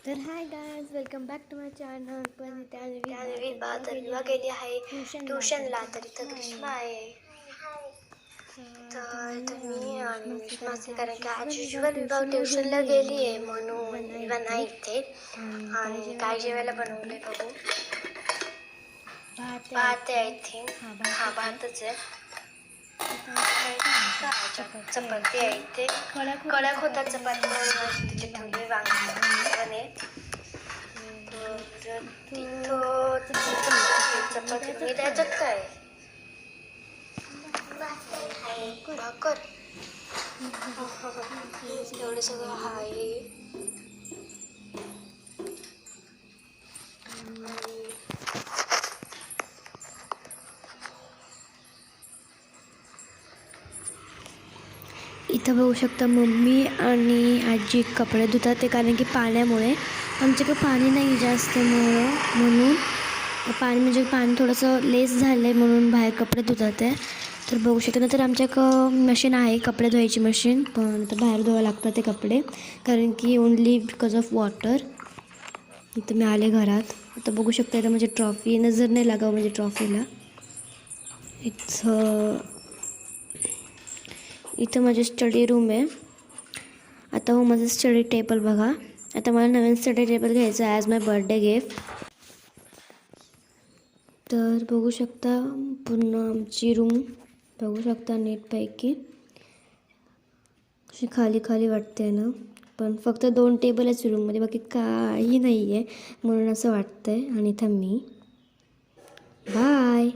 तर hi guys, welcome back to my channel. पण त्यानवी बादलवा गेली आहे ट्युशनला, तर इथं ग्रीष्मा आहे. तर मी आणि ग्रीष्माचे कारण की आज युजल विभाग ट्युशनला गेली आहे म्हणून इव्हन नाही इथे. आणि काय जेवायला बनवलंय बघू. भात आहे, आय थिंक. हा भातच आहे. चपाती आहे इथे. कडक होता चपाती म्हणून तिथे ठेवले वांगे. तर तिथं चपाती मी त्याच्यात काय भाकर एवढं सगळं आहे. इथं बघू शकता मम्मी आणि आजी कपडे धुतात. ते कारण की पाण्यामुळे आमच्याकडे पाणी नाही जास्त म्हणून पाणी म्हणजे पाणी थोडंसं लेस झालं आहे म्हणून बाहेर कपडे धुतात आहे. तर बघू शकता ना, तर आमच्याकडं मशीन आहे कपडे धुवायची मशीन, पण आता बाहेर धुवावं लागतात ते कपडे कारण की ओनली बिकॉज ऑफ वॉटर. इथं मी आले घरात. आता बघू शकता इथं म्हणजे ट्रॉफी नजर नाही लागावं म्हणजे ट्रॉफीला. इथं माझी स्टडी रूम आहे. आता हो माझं स्टडी टेबल बघा. आता मला नवीन स्टडी टेबल घ्यायचं आहे ॲज माय बर्थडे गिफ्ट. तर बघू शकता पूर्ण आमची रूम बघू शकता नीटपैकी. अशी खाली खाली वाटते ना, पण फक्त 2 टेबल आहेत रूममध्ये, बाकी काही नाही आहे म्हणून असं वाटतं आहे. आणि इथं मी बाय.